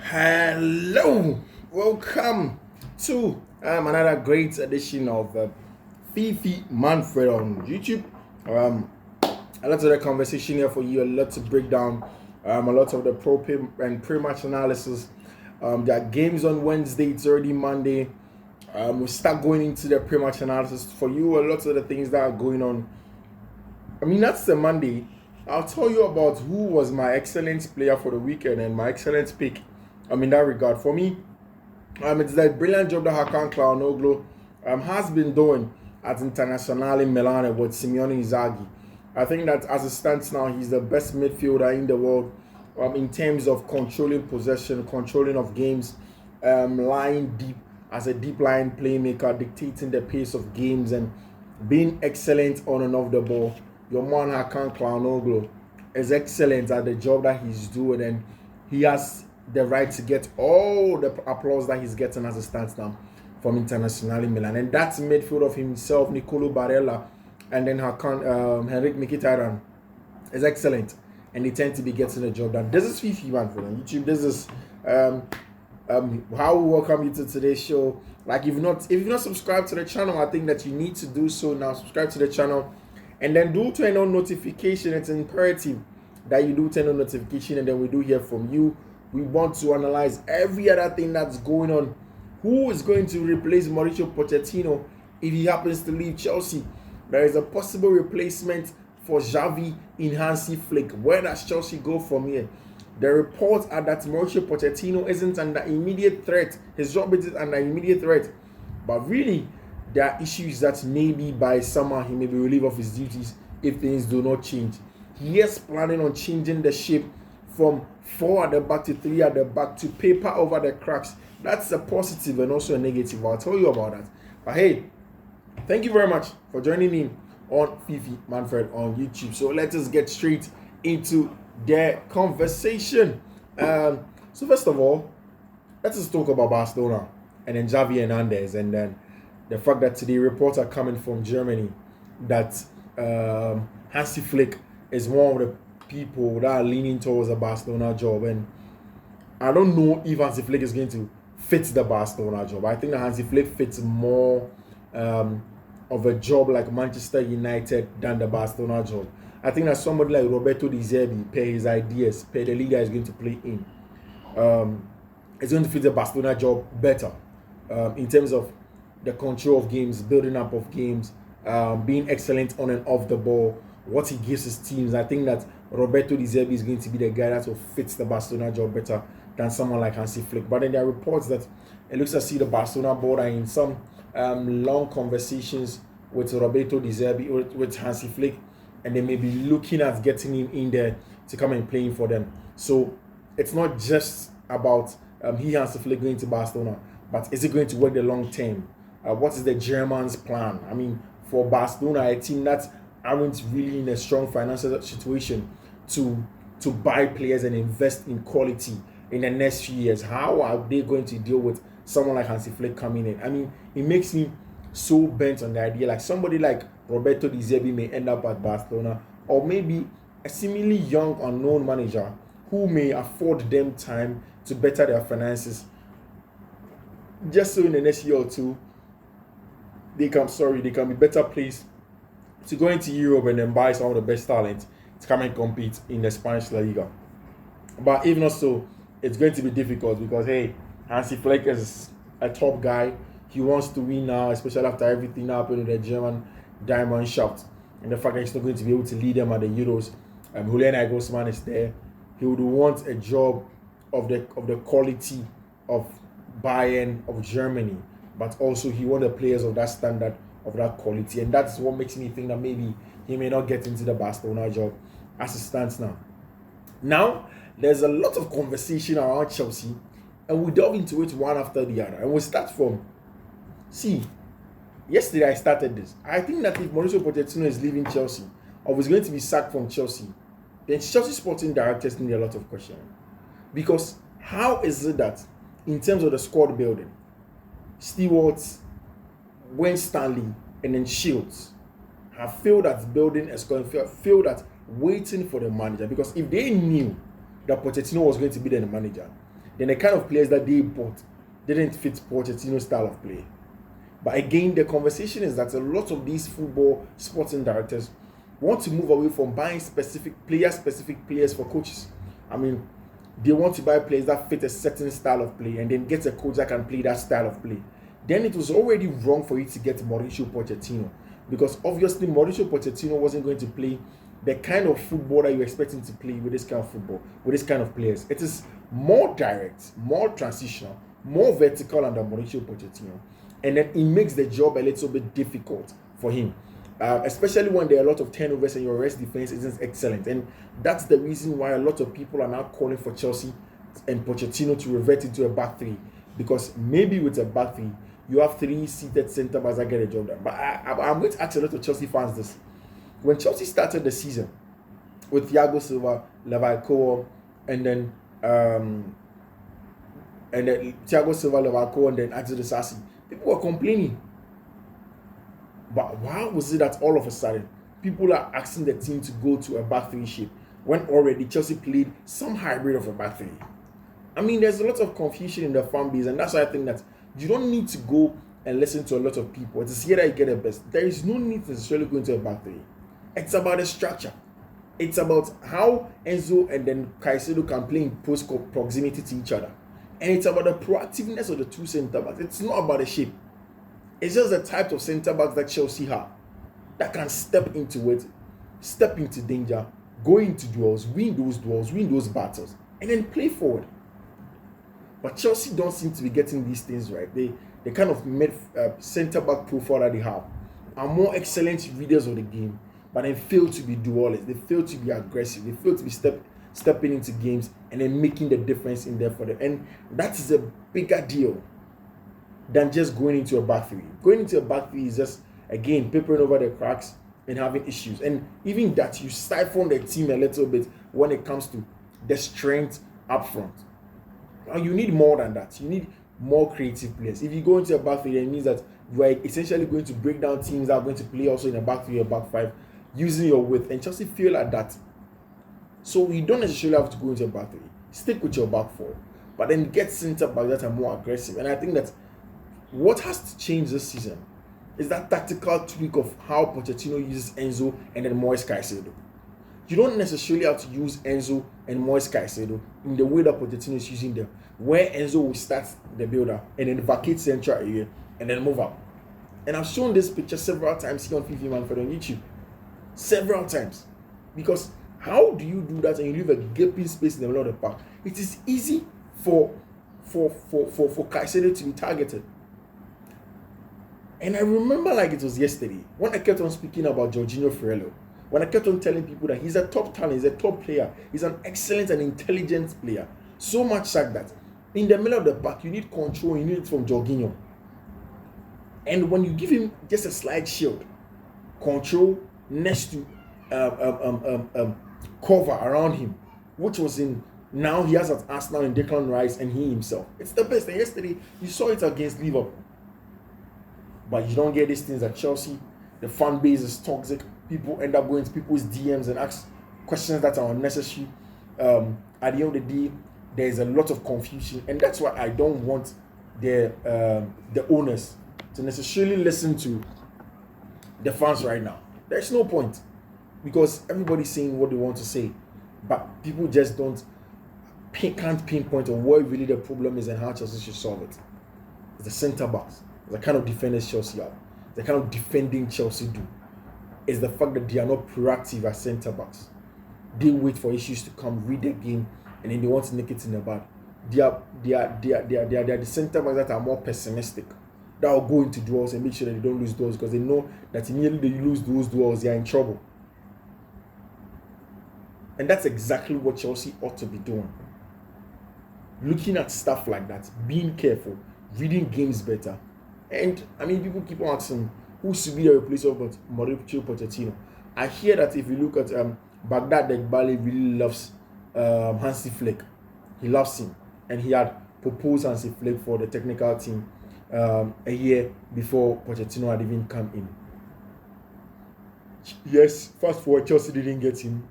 Hello, welcome to another great edition of Fiifi-Manfred on YouTube. A lot of the conversation here for you, a lot to break down, a lot of the and pre-match analysis. There are games on Wednesday, it's already Monday. We'll start going into the pre-match analysis for you, a lot of the things that are going on. I mean, that's the Monday. I'll tell you about who was my excellent player for the weekend and my excellent pick. In that regard, for me, it's that brilliant job that Hakan Çalhanoğlu has been doing at Internazionale Milan with Simone Inzaghi. I think that as it stands now, he's the best midfielder in the world in terms of controlling possession, controlling of games, lying deep as a deep line playmaker, dictating the pace of games and being excellent on and off the ball. Your man Hakan Çalhanoğlu is excellent at the job that he's doing, and he has the right to get all the applause that he's getting as it stands now from Internazionale Milan. And that's midfield of himself, Nicolo Barella, and then Hakan, Henrik Mkhitaryan is excellent, and they tend to be getting the job done. This is Fiifi-Manfred on YouTube. This is how we welcome you to today's show. Like, if you've not subscribed to the channel, I think that you need to do so now. Subscribe to the channel, and then do turn on notification. It's imperative that you do turn on notification, and then we do hear from you. We want to analyze every other thing that's going on. Who is going to replace Mauricio Pochettino if he happens to leave Chelsea? There is a possible replacement for Xavi in Hansi Flick. Where does Chelsea go from here? The reports are that Mauricio Pochettino isn't under immediate threat. His job isn't under immediate threat. But really, there are issues that maybe by summer he may be relieved of his duties if things do not change. He is planning on changing the shape from 4 at the back to 3 at the back to paper over the cracks. That's a positive and also a negative. I'll tell you about that. But hey, thank you very much for joining me on Fiifi-Manfred on YouTube. So let us get straight into the conversation. So first of all, let us talk about Barcelona and then Xavi Hernandez, and then the fact that today reports are coming from Germany that Hansi Flick is one of the people that are leaning towards a Barcelona job, and I don't know if Hansi Flick is going to fit the Barcelona job. I think that Hansi Flick fits more of a job like Manchester United than the Barcelona job. I think that somebody like Roberto De Zerbi, per his ideas, per the league that is going to play in, is going to fit the Barcelona job better in terms of the control of games, building up of games, being excellent on and off the ball, what he gives his teams. I think that Roberto De Zerbi is going to be the guy that will fit the Barcelona job better than someone like Hansi Flick. But then there are reports that it looks as if the Barcelona board are in some long conversations with Roberto De Zerbi, with Hansi Flick, and they may be looking at getting him in there to come and playing for them. So it's not just about Hansi Flick going to Barcelona, but is it going to work the long term? What is the Germans' plan? I mean, for Barcelona, a team that aren't really in a strong financial situation to buy players and invest in quality in the next few years, how are they going to deal with someone like Hansi Flick coming in? I mean, it makes me so bent on the idea like somebody like Roberto De Zerbi may end up at Barcelona, or maybe a seemingly young unknown manager who may afford them time to better their finances, just so in the next year or two they can be better placed to go into Europe and then buy some of the best talent to come and compete in the Spanish La Liga. But even not so, it's going to be difficult because, hey, Hansi Flick is a top guy. He wants to win now, especially after everything happened with the German diamond shaft. And the fact that he's not going to be able to lead them at the Euros. Julian Nagelsmann is there. He would want a job of the quality of Bayern, of Germany. But also he wants the players of that standard, of that quality, and that's what makes me think that maybe he may not get into the Barcelona job as it stands now. Now, there's a lot of conversation around Chelsea, and we delve into it one after the other. And we start from, yesterday I started this. I think that if Mauricio Pochettino is leaving Chelsea, or is going to be sacked from Chelsea, then Chelsea sporting directors need a lot of questions. Because how is it that, in terms of the squad building, Stewart, Wayne Stanley, and then Shields have failed at building a squad, failed at waiting for the manager? Because if they knew that Pochettino was going to be the manager, then the kind of players that they bought didn't fit Pochettino's style of play. But again, the conversation is that a lot of these football sporting directors want to move away from buying specific players for coaches. I mean, they want to buy players that fit a certain style of play and then get a coach that can play that style of play. Then it was already wrong for you to get Mauricio Pochettino, because obviously Mauricio Pochettino wasn't going to play the kind of football that you expect him to play with this kind of football, with this kind of players. It is more direct, more transitional, more vertical under Mauricio Pochettino. And then it makes the job a little bit difficult for him. Especially when there are a lot of turnovers and your rest defense isn't excellent. And that's the reason why a lot of people are now calling for Chelsea and Pochettino to revert into a back three. Because maybe with a back three, you have 3 seated centre backs that get a job done. But I'm going to ask a lot of Chelsea fans this. When Chelsea started the season with Thiago Silva, Levi, and then Thiago Silva, Levi, and then Axel Disasi, people were complaining. But why was it that all of a sudden people are asking the team to go to a back three shape when already Chelsea played some hybrid of a back three? I mean, there's a lot of confusion in the fan base, and that's why I think that you don't need to go and listen to a lot of people. It is here that you get the best. There is no need necessarily going to a back three. It's about the structure. It's about how Enzo and then Caicedo can play in close proximity to each other. And it's about the proactiveness of the two centre backs. It's not about the shape. It's just the type of centre backs that Chelsea have that can step into it, step into danger, go into duels, win those battles, and then play forward. But Chelsea don't seem to be getting these things right. They kind of made centre back profile that they have are more excellent readers of the game, but they fail to be duelists. They fail to be aggressive. They fail to be stepping into games and then making the difference in there for them. And that is a bigger deal than just going into a back three. Going into a back three is just, again, papering over the cracks and having issues. And even that, you siphon the team a little bit when it comes to the strength up front. Now, you need more than that. You need more creative players. If you go into a back three, it means that you are essentially going to break down teams that are going to play also in a back three or back five using your width. And Chelsea feel like that. So you don't necessarily have to go into a back three. Stick with your back four. But then get centre backs that are more aggressive. And I think that what has to change this season is that tactical tweak of how Pochettino uses Enzo and then Moise Caicedo. You don't necessarily have to use Enzo and Moise Caicedo in the way that Pochettino is using them, where Enzo will start the build-up and then vacate central area and then move up. And I've shown this picture several times here on Fiifi-Manfred on YouTube. Several times. Because how do you do that and you leave a gaping space in the middle of the park? It is easy for Caicedo to be targeted. And I remember like it was yesterday when I kept on speaking about Jorginho Fiorello, when I kept on telling people that he's a top talent, he's a top player, he's an excellent and intelligent player. So much like that. In the middle of the park, you need control, you need it from Jorginho. And when you give him just a slight shield, control next to cover around him, which was in, now he has at Arsenal and Declan Rice and he himself. It's the best. And yesterday, you saw it against Liverpool. But you don't get these things at Chelsea. The fan base is toxic. People end up going to people's DMs and ask questions that are unnecessary. At the end of the day, there's a lot of confusion. And that's why I don't want the owners to necessarily listen to the fans right now. There's no point. Because everybody's saying what they want to say. But people just can't pinpoint on what really the problem is and how Chelsea should solve it. It's the centre backs. The kind of defenders Chelsea have, the kind of defending Chelsea do, is the fact that they are not proactive as centre backs. They wait for issues to come, read the game, and then they want to nick it in the bud. They are the centre backs that are more pessimistic, that will go into duels and make sure that they don't lose duels, because they know that immediately they lose those duels, they are in trouble. And that's exactly what Chelsea ought to be doing. Looking at stuff like that, being careful, reading games better. And I mean, people keep on asking who should be the replacement of Mauricio Pochettino. I hear that if you look at Baghdad Egbali really loves Hansi Flick. He loves him, and he had proposed Hansi Flick for the technical team a year before Pochettino had even come in. Yes, fast forward, Chelsea didn't get him,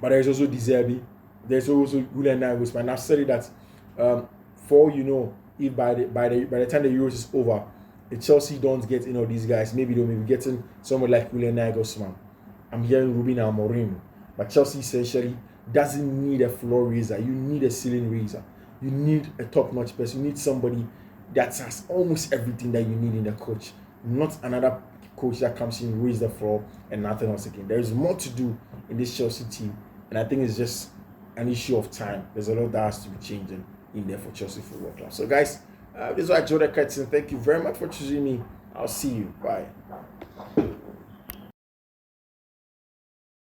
but there's also De Zerbi. There's also Julian Nagelsmann. I've said it that For if by the time the Euros is over, if Chelsea don't get these guys, maybe they'll be getting someone like Julian Nagelsmann. I'm hearing Ruben Amorim, but Chelsea essentially doesn't need a floor raiser. You need a ceiling raiser. You need a top-notch person. You need somebody that has almost everything that you need in the coach, not another coach that comes in, raise the floor, and nothing else again. There is more to do in this Chelsea team, and I think it's just an issue of time. There's a lot that has to be changing in there for Chelsea Football Club. So, guys, this is Joe Curtin. Thank you very much for choosing me. I'll see you. Bye.